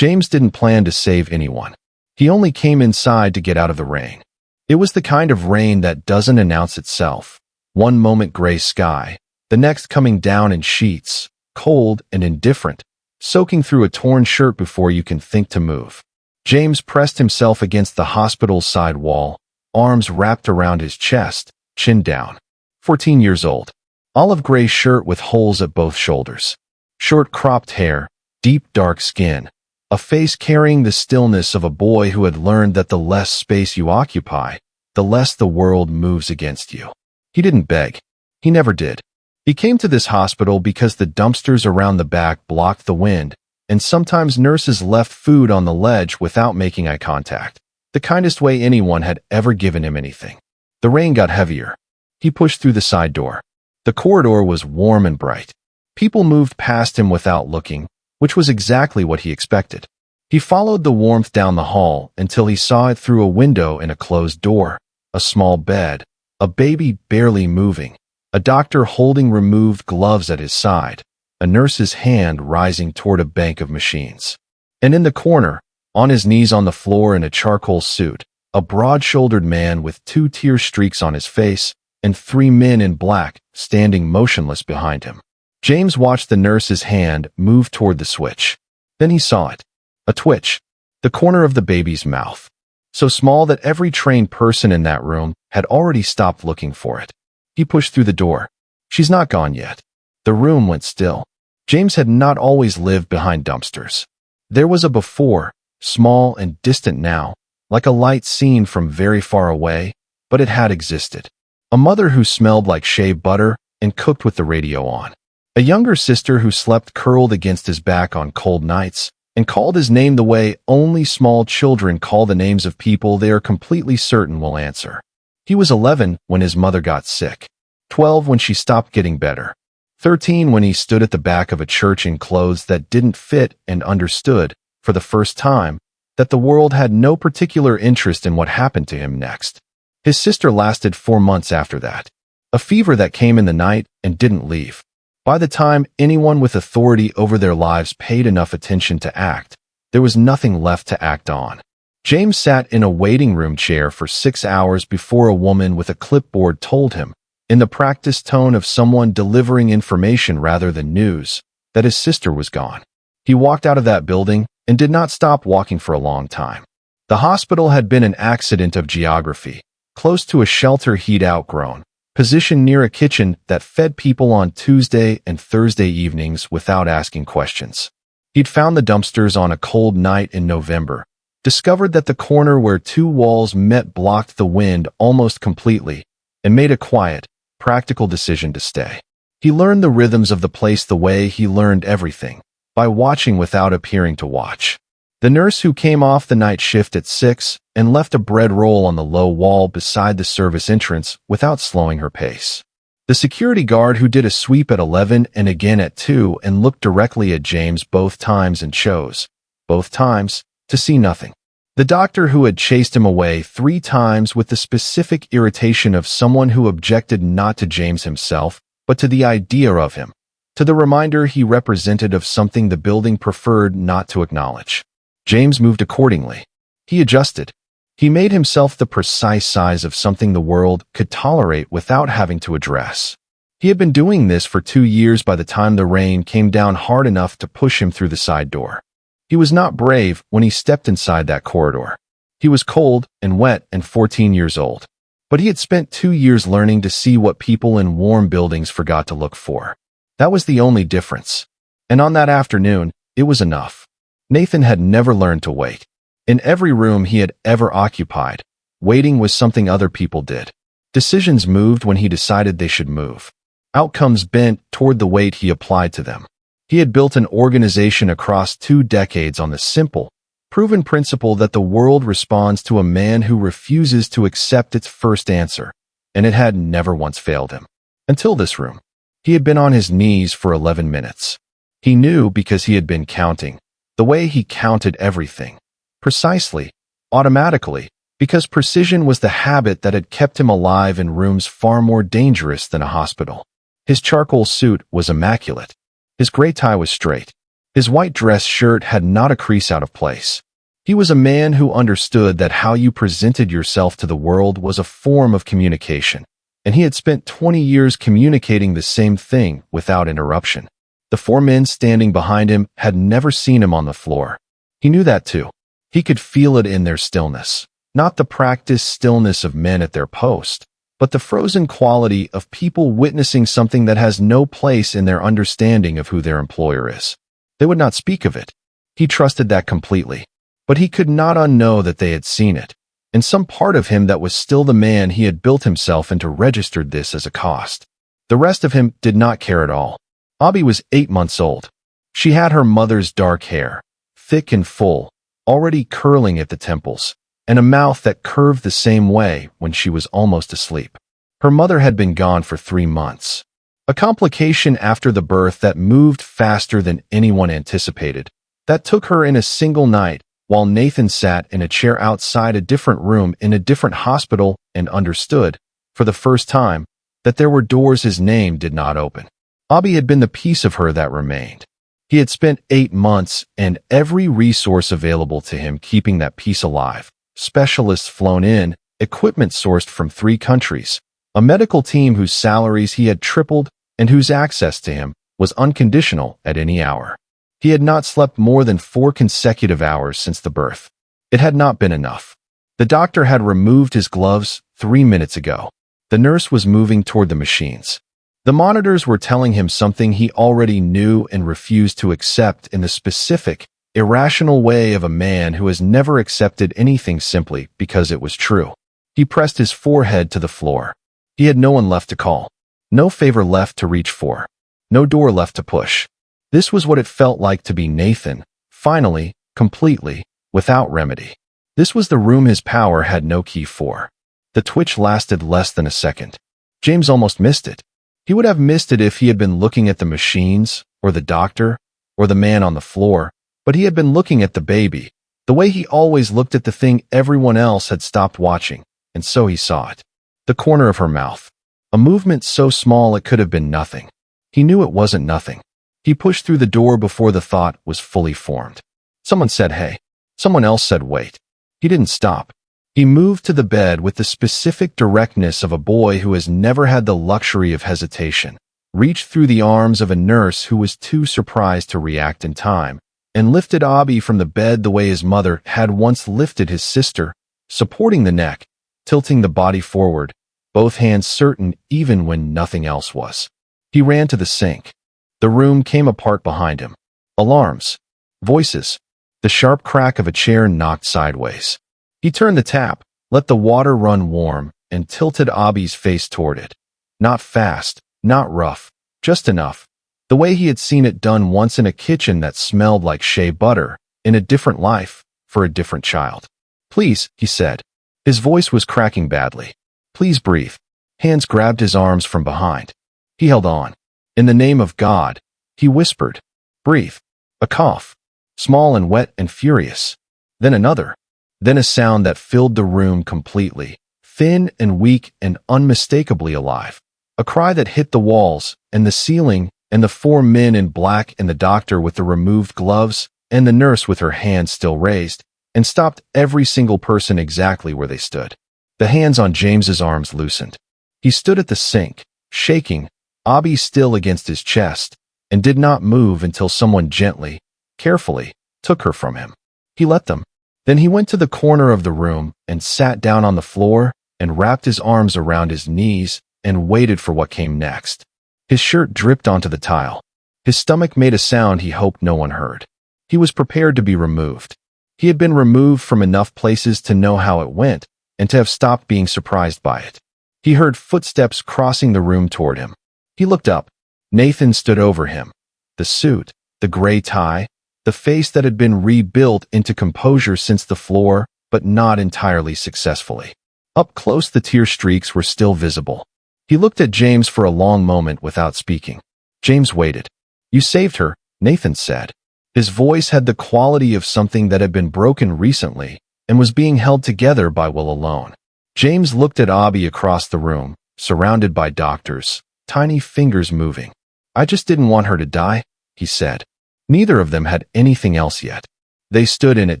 James didn't plan to save anyone. He only came inside to get out of the rain. It was the kind of rain that doesn't announce itself. One moment gray sky, the next coming down in sheets, cold and indifferent, soaking through a torn shirt before you can think to move. James pressed himself against the hospital's side wall, arms wrapped around his chest, chin down. 14 years old. Olive gray shirt with holes at both shoulders. Short cropped hair, deep dark skin. A face carrying the stillness of a boy who had learned that the less space you occupy, the less the world moves against you. He didn't beg. He never did. He came to this hospital because the dumpsters around the back blocked the wind, and sometimes nurses left food on the ledge without making eye contact, the kindest way anyone had ever given him anything. The rain got heavier. He pushed through the side door. The corridor was warm and bright. People moved past him without looking, which was exactly what he expected. He followed the warmth down the hall until he saw it through a window in a closed door, a small bed, a baby barely moving, a doctor holding removed gloves at his side, a nurse's hand rising toward a bank of machines. And in the corner, on his knees on the floor in a charcoal suit, a broad-shouldered man with 2 tear streaks on his face and 3 men in black standing motionless behind him. James watched the nurse's hand move toward the switch. Then he saw it. A twitch. The corner of the baby's mouth. So small that every trained person in that room had already stopped looking for it. He pushed through the door. She's not gone yet. The room went still. James had not always lived behind dumpsters. There was a before, small and distant now, like a light seen from very far away, but it had existed. A mother who smelled like shea butter and cooked with the radio on. A younger sister who slept curled against his back on cold nights and called his name the way only small children call the names of people they are completely certain will answer. He was 11 when his mother got sick, 12 when she stopped getting better, 13 when he stood at the back of a church in clothes that didn't fit and understood, for the first time, that the world had no particular interest in what happened to him next. His sister lasted 4 months after that. A fever that came in the night and didn't leave. By the time anyone with authority over their lives paid enough attention to act, there was nothing left to act on. James sat in a waiting room chair for 6 hours before a woman with a clipboard told him, in the practiced tone of someone delivering information rather than news, that his sister was gone. He walked out of that building and did not stop walking for a long time. The hospital had been an accident of geography, close to a shelter he'd outgrown, positioned near a kitchen that fed people on Tuesday and Thursday evenings without asking questions. He'd found the dumpsters on a cold night in November, discovered that the corner where 2 walls met blocked the wind almost completely, and made a quiet, practical decision to stay. He learned the rhythms of the place the way he learned everything, by watching without appearing to watch. The nurse who came off the night shift at 6 and left a bread roll on the low wall beside the service entrance without slowing her pace. The security guard who did a sweep at 11 and again at 2 and looked directly at James both times and chose, both times, to see nothing. The doctor who had chased him away 3 times with the specific irritation of someone who objected not to James himself, but to the idea of him, to the reminder he represented of something the building preferred not to acknowledge. James moved accordingly. He adjusted. He made himself the precise size of something the world could tolerate without having to address. He had been doing this for 2 years by the time the rain came down hard enough to push him through the side door. He was not brave when he stepped inside that corridor. He was cold and wet and 14 years old. But he had spent 2 years learning to see what people in warm buildings forgot to look for. That was the only difference. And on that afternoon, it was enough. Nathan had never learned to wait. In every room he had ever occupied, waiting was something other people did. Decisions moved when he decided they should move. Outcomes bent toward the weight he applied to them. He had built an organization across 2 decades on the simple, proven principle that the world responds to a man who refuses to accept its first answer, and it had never once failed him. Until this room. He had been on his knees for 11 minutes. He knew because he had been counting, the way he counted everything. Precisely, automatically, because precision was the habit that had kept him alive in rooms far more dangerous than a hospital. His charcoal suit was immaculate. His gray tie was straight. His white dress shirt had not a crease out of place. He was a man who understood that how you presented yourself to the world was a form of communication, and he had spent 20 years communicating the same thing without interruption. The four men standing behind him had never seen him on the floor. He knew that too. He could feel it in their stillness, not the practiced stillness of men at their post, but the frozen quality of people witnessing something that has no place in their understanding of who their employer is. They would not speak of it. He trusted that completely, but he could not unknow that they had seen it, and some part of him that was still the man he had built himself into registered this as a cost. The rest of him did not care at all. Abby was 8 months old. She had her mother's dark hair, thick and full, already curling at the temples, and a mouth that curved the same way when she was almost asleep. Her mother had been gone for 3 months. A complication after the birth that moved faster than anyone anticipated, that took her in a single night while Nathan sat in a chair outside a different room in a different hospital and understood, for the first time, that there were doors his name did not open. Abby had been the piece of her that remained. He had spent 8 months and every resource available to him keeping that piece alive. Specialists flown in, equipment sourced from 3 countries, a medical team whose salaries he had tripled and whose access to him was unconditional at any hour. He had not slept more than 4 consecutive hours since the birth. It had not been enough. The doctor had removed his gloves 3 minutes ago. The nurse was moving toward the machines. The monitors were telling him something he already knew and refused to accept in the specific, irrational way of a man who has never accepted anything simply because it was true. He pressed his forehead to the floor. He had no one left to call. No favor left to reach for. No door left to push. This was what it felt like to be Nathan, finally, completely, without remedy. This was the room his power had no key for. The twitch lasted less than a second. James almost missed it. He would have missed it if he had been looking at the machines, or the doctor, or the man on the floor, but he had been looking at the baby, the way he always looked at the thing everyone else had stopped watching, and so he saw it. The corner of her mouth. A movement so small it could have been nothing. He knew it wasn't nothing. He pushed through the door before the thought was fully formed. Someone said, "Hey." Someone else said, "Wait." He didn't stop. He moved to the bed with the specific directness of a boy who has never had the luxury of hesitation, reached through the arms of a nurse who was too surprised to react in time, and lifted Abby from the bed the way his mother had once lifted his sister, supporting the neck, tilting the body forward, both hands certain even when nothing else was. He ran to the sink. The room came apart behind him. Alarms. Voices. The sharp crack of a chair knocked sideways. He turned the tap, let the water run warm, and tilted Abby's face toward it. Not fast, not rough, just enough. The way he had seen it done once in a kitchen that smelled like shea butter, in a different life, for a different child. "Please," he said. His voice was cracking badly. "Please breathe." Hands grabbed his arms from behind. He held on. "In the name of God," he whispered. "Breathe." A cough. Small and wet and furious. Then another. Then a sound that filled the room completely, thin and weak and unmistakably alive. A cry that hit the walls and the ceiling and the 4 men in black and the doctor with the removed gloves and the nurse with her hands still raised, and stopped every single person exactly where they stood. The hands on James's arms loosened. He stood at the sink, shaking, Abby still against his chest, and did not move until someone gently, carefully, took her from him. He let them. Then he went to the corner of the room and sat down on the floor and wrapped his arms around his knees and waited for what came next. His shirt dripped onto the tile. His stomach made a sound he hoped no one heard. He was prepared to be removed. He had been removed from enough places to know how it went and to have stopped being surprised by it. He heard footsteps crossing the room toward him. He looked up. Nathan stood over him. The suit, the gray tie, the face that had been rebuilt into composure since the floor, but not entirely successfully. Up close the tear streaks were still visible. He looked at James for a long moment without speaking. James waited. "You saved her," Nathan said. His voice had the quality of something that had been broken recently and was being held together by will alone. James looked at Abby across the room, surrounded by doctors, tiny fingers moving. "I just didn't want her to die," he said. Neither of them had anything else yet. They stood in it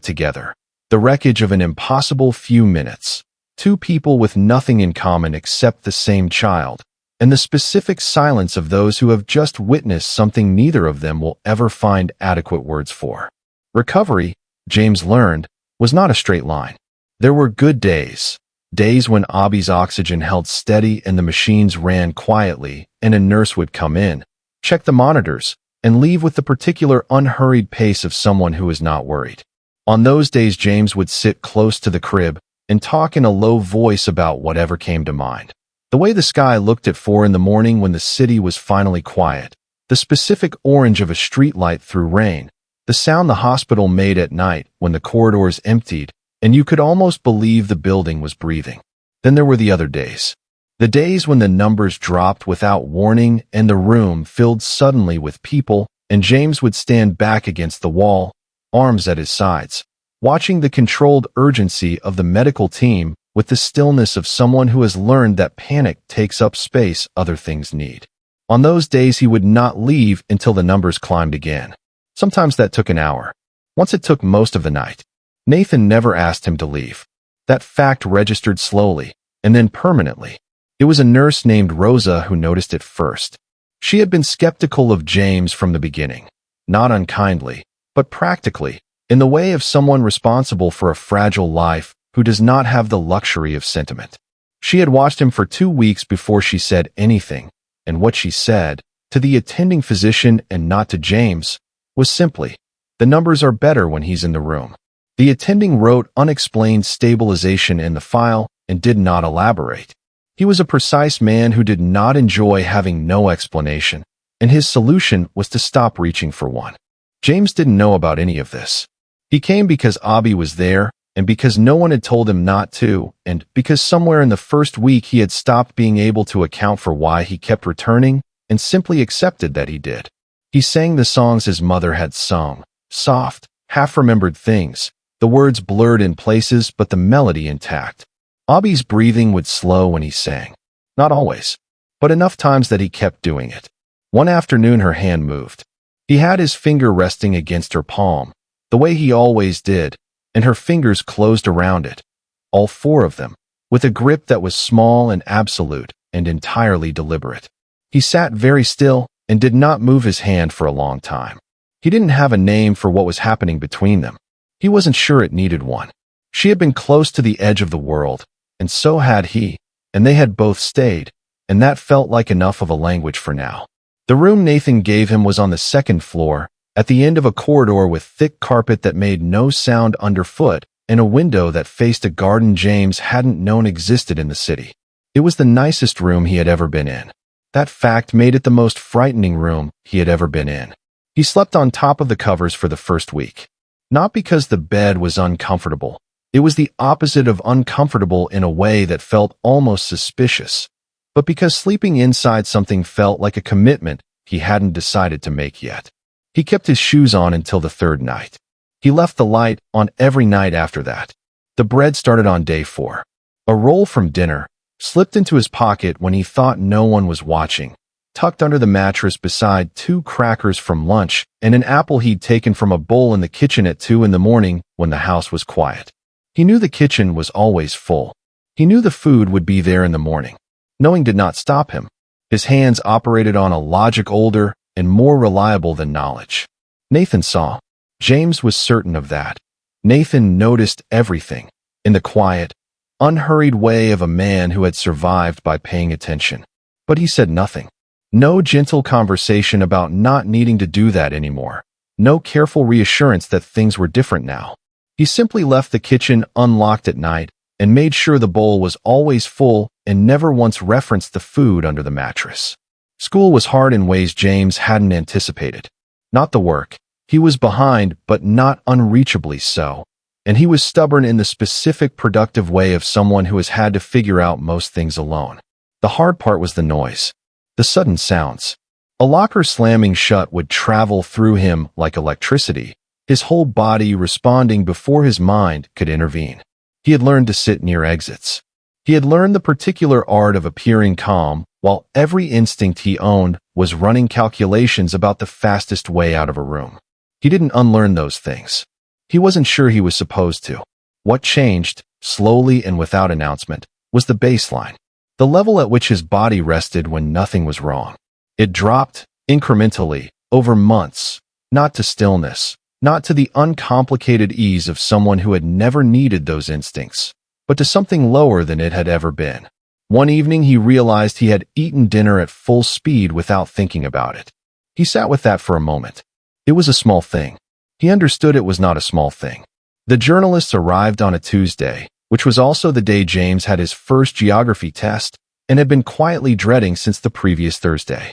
together. The wreckage of an impossible few minutes. Two people with nothing in common except the same child, and the specific silence of those who have just witnessed something neither of them will ever find adequate words for. Recovery, James learned, was not a straight line. There were good days. Days when Abby's oxygen held steady and the machines ran quietly, and a nurse would come in, check the monitors, and leave with the particular unhurried pace of someone who is not worried. On those days, James would sit close to the crib and talk in a low voice about whatever came to mind. The way the sky looked at 4 in the morning when the city was finally quiet, the specific orange of a streetlight through rain, the sound the hospital made at night when the corridors emptied, and you could almost believe the building was breathing. Then there were the other days. The days when the numbers dropped without warning and the room filled suddenly with people, and James would stand back against the wall, arms at his sides, watching the controlled urgency of the medical team with the stillness of someone who has learned that panic takes up space other things need. On those days, he would not leave until the numbers climbed again. Sometimes that took an hour. Once it took most of the night. Nathan never asked him to leave. That fact registered slowly, and then permanently. It was a nurse named Rosa who noticed it first. She had been skeptical of James from the beginning, not unkindly, but practically, in the way of someone responsible for a fragile life who does not have the luxury of sentiment. She had watched him for 2 weeks before she said anything, and what she said, to the attending physician and not to James, was simply, "The numbers are better when he's in the room." The attending wrote unexplained stabilization in the file and did not elaborate. He was a precise man who did not enjoy having no explanation, and his solution was to stop reaching for one. James didn't know about any of this. He came because Abby was there, and because no one had told him not to, and because somewhere in the first week he had stopped being able to account for why he kept returning and simply accepted that he did. He sang the songs his mother had sung, soft, half-remembered things, the words blurred in places but the melody intact. Abby's breathing would slow when he sang. Not always, but enough times that he kept doing it. One afternoon her hand moved. He had his finger resting against her palm, the way he always did, and her fingers closed around it, all 4 of them, with a grip that was small and absolute and entirely deliberate. He sat very still and did not move his hand for a long time. He didn't have a name for what was happening between them. He wasn't sure it needed one. She had been close to the edge of the world, and so had he, and they had both stayed, and that felt like enough of a language for now. The room Nathan gave him was on the 2nd floor, at the end of a corridor with thick carpet that made no sound underfoot, and a window that faced a garden James hadn't known existed in the city. It was the nicest room he had ever been in. That fact made it the most frightening room he had ever been in. He slept on top of the covers for the first week. Not because the bed was uncomfortable. It was the opposite of uncomfortable in a way that felt almost suspicious, but because sleeping inside something felt like a commitment he hadn't decided to make yet. He kept his shoes on until the 3rd night. He left the light on every night after that. The bread started on day 4. A roll from dinner, slipped into his pocket when he thought no one was watching, tucked under the mattress beside 2 crackers from lunch and an apple he'd taken from a bowl in the kitchen at 2 in the morning when the house was quiet. He knew the kitchen was always full. He knew the food would be there in the morning. Knowing did not stop him. His hands operated on a logic older and more reliable than knowledge. Nathan saw. James was certain of that. Nathan noticed everything, in the quiet, unhurried way of a man who had survived by paying attention. But he said nothing. No gentle conversation about not needing to do that anymore. No careful reassurance that things were different now. He simply left the kitchen unlocked at night and made sure the bowl was always full and never once referenced the food under the mattress. School was hard in ways James hadn't anticipated. Not the work. He was behind, but not unreachably so. And he was stubborn in the specific productive way of someone who has had to figure out most things alone. The hard part was the noise. The sudden sounds. A locker slamming shut would travel through him like electricity, his whole body responding before his mind could intervene. He had learned to sit near exits. He had learned the particular art of appearing calm, while every instinct he owned was running calculations about the fastest way out of a room. He didn't unlearn those things. He wasn't sure he was supposed to. What changed, slowly and without announcement, was the baseline, the level at which his body rested when nothing was wrong. It dropped, incrementally, over months, not to stillness, not to the uncomplicated ease of someone who had never needed those instincts, but to something lower than it had ever been. One evening he realized he had eaten dinner at full speed without thinking about it. He sat with that for a moment. It was a small thing. He understood it was not a small thing. The journalists arrived on a Tuesday, which was also the day James had his first geography test and had been quietly dreading since the previous Thursday.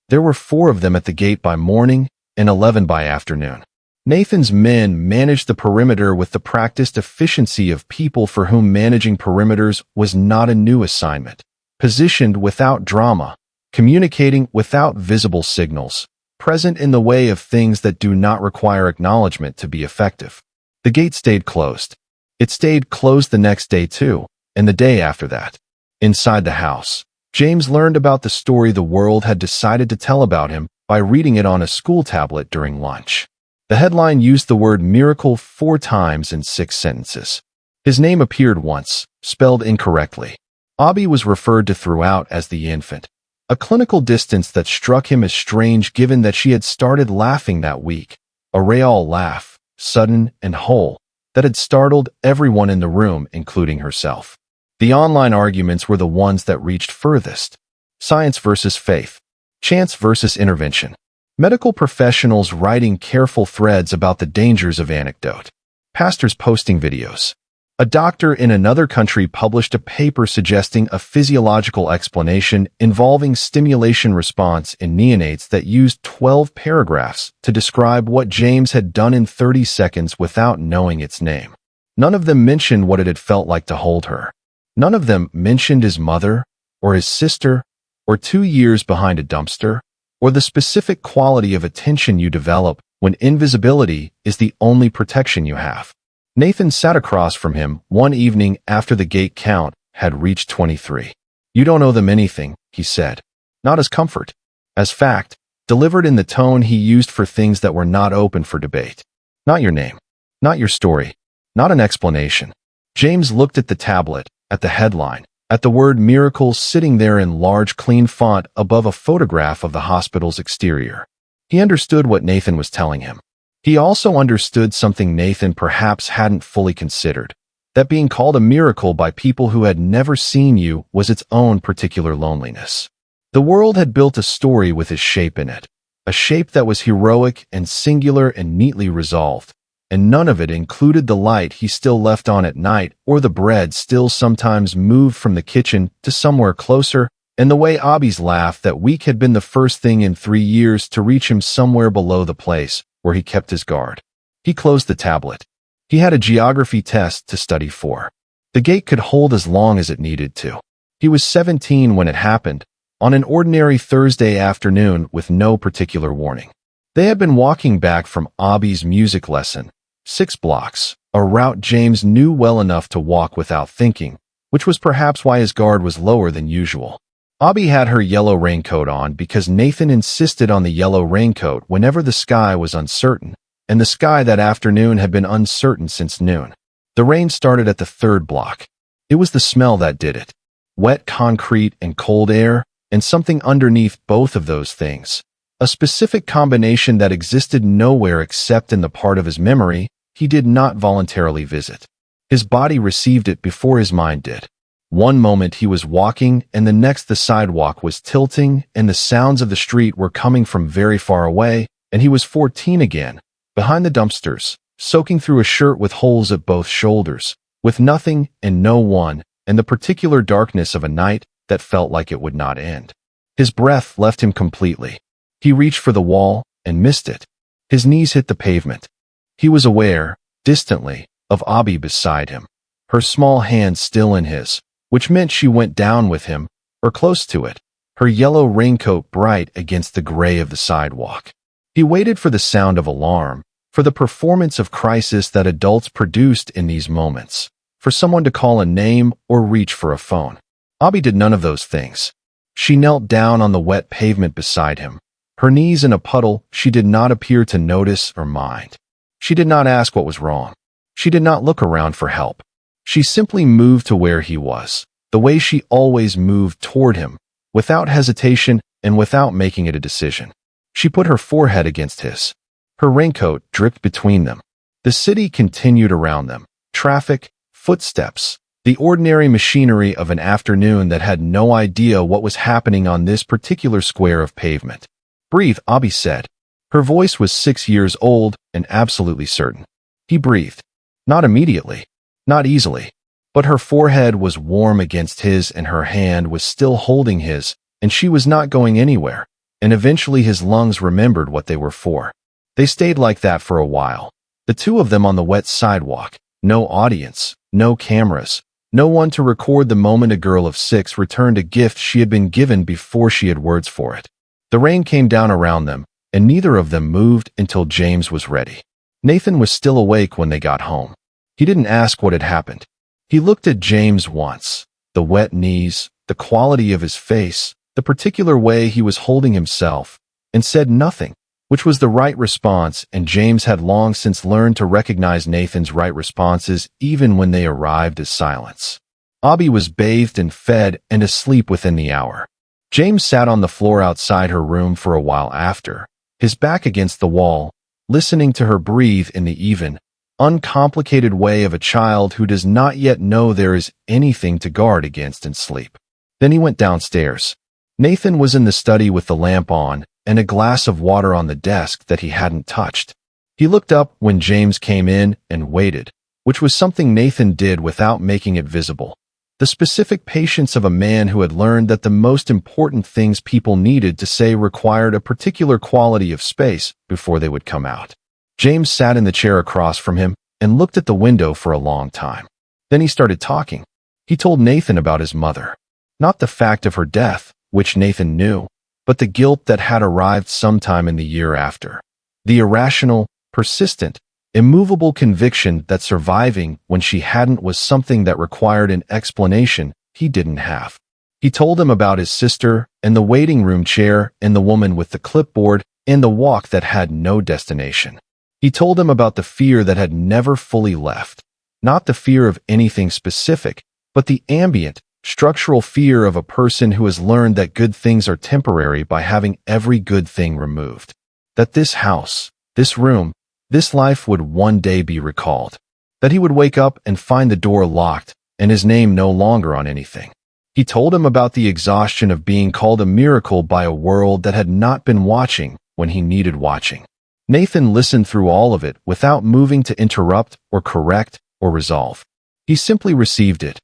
There were 4 of them at the gate by morning and 11 by afternoon. Nathan's men managed the perimeter with the practiced efficiency of people for whom managing perimeters was not a new assignment. Positioned without drama, communicating without visible signals, present in the way of things that do not require acknowledgement to be effective. The gate stayed closed. It stayed closed the next day too, and the day after that. Inside the house, James learned about the story the world had decided to tell about him by reading it on a school tablet during lunch. The headline used the word miracle 4 times in 6 sentences. His name appeared once, spelled incorrectly. Abby was referred to throughout as the infant, a clinical distance that struck him as strange given that she had started laughing that week, a real laugh, sudden and whole, that had startled everyone in the room, including herself. The online arguments were the ones that reached furthest. Science versus faith. Chance versus intervention. Medical professionals writing careful threads about the dangers of anecdote. Pastors posting videos. A doctor in another country published a paper suggesting a physiological explanation involving stimulation response in neonates that used 12 paragraphs to describe what James had done in 30 seconds without knowing its name. None of them mentioned what it had felt like to hold her. None of them mentioned his mother, or his sister, or 2 years behind a dumpster, or the specific quality of attention you develop when invisibility is the only protection you have. Nathan sat across from him one evening after the gate count had reached 23. "You don't owe them anything," he said. Not as comfort, as fact, delivered in the tone he used for things that were not open for debate. Not your name, not your story, not an explanation. James looked at the tablet, at the headline, at the word miracle sitting there in large clean font above a photograph of the hospital's exterior. He understood what Nathan was telling him. He also understood something Nathan perhaps hadn't fully considered, that being called a miracle by people who had never seen you was its own particular loneliness. The world had built a story with his shape in it, a shape that was heroic and singular and neatly resolved, and none of it included the light he still left on at night or the bread still sometimes moved from the kitchen to somewhere closer, and the way Abby's laugh that week had been the first thing in 3 years to reach him somewhere below the place where he kept his guard. He closed the tablet. He had a geography test to study for. The gate could hold as long as it needed to. He was 17 when it happened, on an ordinary Thursday afternoon with no particular warning. They had been walking back from Abby's music lesson, 6 blocks, a route James knew well enough to walk without thinking, which was perhaps why his guard was lower than usual. Abby had her yellow raincoat on because Nathan insisted on the yellow raincoat whenever the sky was uncertain, and the sky that afternoon had been uncertain since noon. The rain started at the 3rd block. It was the smell that did it. Wet concrete and cold air, and something underneath both of those things. A specific combination that existed nowhere except in the part of his memory he did not voluntarily visit. His body received it before his mind did. One moment he was walking, and the next the sidewalk was tilting, and the sounds of the street were coming from very far away, and he was 14 again, behind the dumpsters, soaking through a shirt with holes at both shoulders, with nothing and no one, and the particular darkness of a night that felt like it would not end. His breath left him completely. He reached for the wall and missed it. His knees hit the pavement. He was aware, distantly, of Abby beside him, her small hand still in his, which meant she went down with him, or close to it, her yellow raincoat bright against the gray of the sidewalk. He waited for the sound of alarm, for the performance of crisis that adults produced in these moments, for someone to call a name or reach for a phone. Abby did none of those things. She knelt down on the wet pavement beside him, Her knees in a puddle, she did not appear to notice or mind. She did not ask what was wrong. She did not look around for help. She simply moved to where he was, the way she always moved toward him, without hesitation and without making it a decision. She put her forehead against his. Her raincoat dripped between them. The city continued around them. Traffic, footsteps, the ordinary machinery of an afternoon that had no idea what was happening on this particular square of pavement. "Breathe," Abby said. Her voice was 6 years old and absolutely certain. He breathed. Not immediately. Not easily. But her forehead was warm against his and her hand was still holding his, and she was not going anywhere, and eventually his lungs remembered what they were for. They stayed like that for a while. The two of them on the wet sidewalk. No audience, no cameras, no one to record the moment a girl of 6 returned a gift she had been given before she had words for it. The rain came down around them, and neither of them moved until James was ready. Nathan was still awake when they got home. He didn't ask what had happened. He looked at James once, the wet knees, the quality of his face, the particular way he was holding himself, and said nothing, which was the right response, and James had long since learned to recognize Nathan's right responses even when they arrived as silence. Abby was bathed and fed and asleep within the hour. James sat on the floor outside her room for a while after, his back against the wall, listening to her breathe in the even, uncomplicated way of a child who does not yet know there is anything to guard against in sleep. Then he went downstairs. Nathan was in the study with the lamp on and a glass of water on the desk that he hadn't touched. He looked up when James came in and waited, which was something Nathan did without making it visible. The specific patience of a man who had learned that the most important things people needed to say required a particular quality of space before they would come out. James sat in the chair across from him and looked at the window for a long time. Then he started talking. He told Nathan about his mother. Not the fact of her death, which Nathan knew, but the guilt that had arrived sometime in the year after. The irrational, persistent, immovable conviction that surviving when she hadn't was something that required an explanation he didn't have. He told him about his sister and the waiting room chair and the woman with the clipboard and the walk that had no destination. He told him about the fear that had never fully left, not the fear of anything specific, but the ambient, structural fear of a person who has learned that good things are temporary by having every good thing removed. That this house, this room, this life would one day be recalled. That he would wake up and find the door locked and his name no longer on anything. He told him about the exhaustion of being called a miracle by a world that had not been watching when he needed watching. Nathan listened through all of it without moving to interrupt or correct or resolve. He simply received it.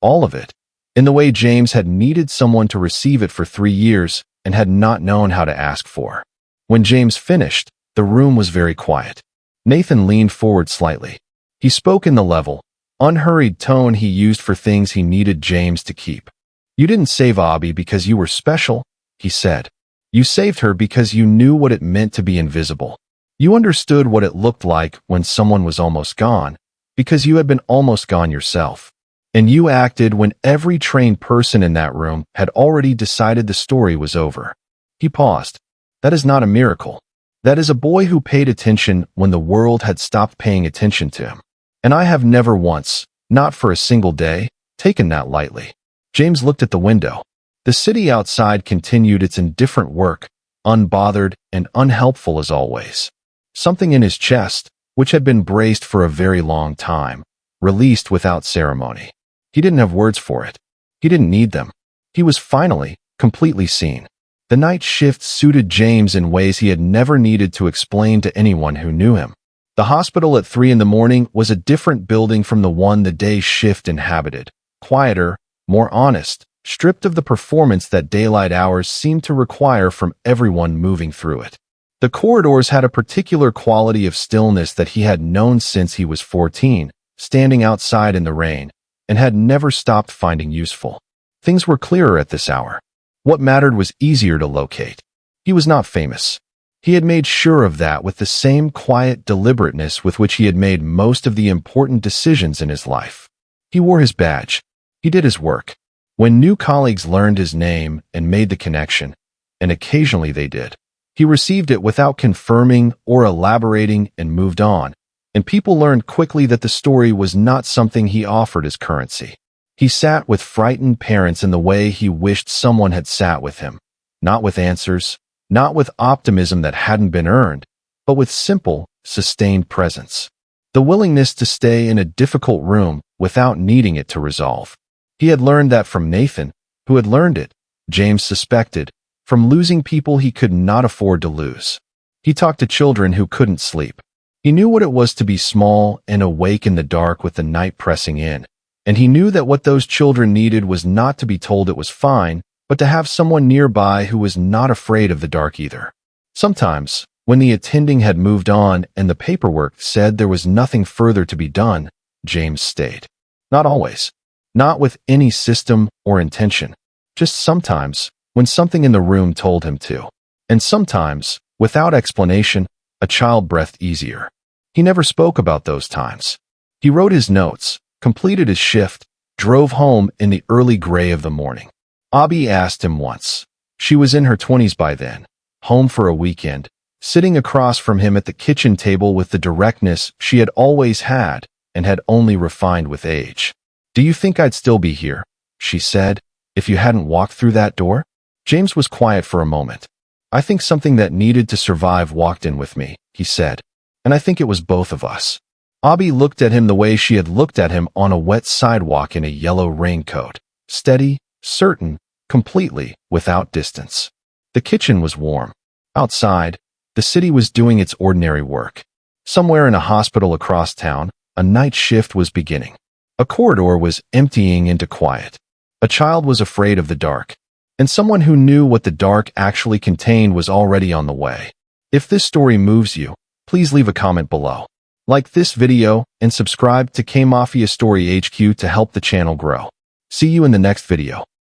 All of it. In the way James had needed someone to receive it for 3 years and had not known how to ask for. When James finished, the room was very quiet. Nathan leaned forward slightly. He spoke in the level, unhurried tone he used for things he needed James to keep. "You didn't save Abby because you were special," he said. "You saved her because you knew what it meant to be invisible. You understood what it looked like when someone was almost gone, because you had been almost gone yourself. And you acted when every trained person in that room had already decided the story was over." He paused. "That is not a miracle. That is a boy who paid attention when the world had stopped paying attention to him. And I have never once, not for a single day, taken that lightly." James looked at the window. The city outside continued its indifferent work, unbothered and unhelpful as always. Something in his chest, which had been braced for a very long time, released without ceremony. He didn't have words for it. He didn't need them. He was finally, completely seen. The night shift suited James in ways he had never needed to explain to anyone who knew him. The hospital at 3 a.m. was a different building from the one the day shift inhabited. Quieter, more honest, stripped of the performance that daylight hours seemed to require from everyone moving through it. The corridors had a particular quality of stillness that he had known since he was 14, standing outside in the rain, and had never stopped finding useful. Things were clearer at this hour. What mattered was easier to locate. He was not famous. He had made sure of that with the same quiet deliberateness with which he had made most of the important decisions in his life. He wore his badge. He did his work. When new colleagues learned his name and made the connection, and occasionally they did, He received it without confirming or elaborating and moved on, and people learned quickly that the story was not something he offered as currency. He sat with frightened parents in the way he wished someone had sat with him, not with answers, not with optimism that hadn't been earned, but with simple, sustained presence. The willingness to stay in a difficult room without needing it to resolve. He had learned that from Nathan, who had learned it, James suspected, from losing people he could not afford to lose. He talked to children who couldn't sleep. He knew what it was to be small and awake in the dark with the night pressing in, and he knew that what those children needed was not to be told it was fine, but to have someone nearby who was not afraid of the dark either. Sometimes, when the attending had moved on and the paperwork said there was nothing further to be done, James stayed. Not always. Not with any system or intention. Just sometimes, when something in the room told him to. And sometimes, without explanation, a child breathed easier. He never spoke about those times. He wrote his notes, completed his shift, drove home in the early gray of the morning. Abby asked him once. She was in her 20s by then, home for a weekend, sitting across from him at the kitchen table with the directness she had always had and had only refined with age. "Do you think I'd still be here," she said, "if you hadn't walked through that door?" James was quiet for a moment. "I think something that needed to survive walked in with me," he said, "and I think it was both of us." Abby looked at him the way she had looked at him on a wet sidewalk in a yellow raincoat, steady, certain, completely without distance. The kitchen was warm. Outside, the city was doing its ordinary work. Somewhere in a hospital across town, a night shift was beginning. A corridor was emptying into quiet. A child was afraid of the dark, and someone who knew what the dark actually contained was already on the way. If this story moves you, please leave a comment below. Like this video and subscribe to K-Mafia Story HQ to help the channel grow. See you in the next video.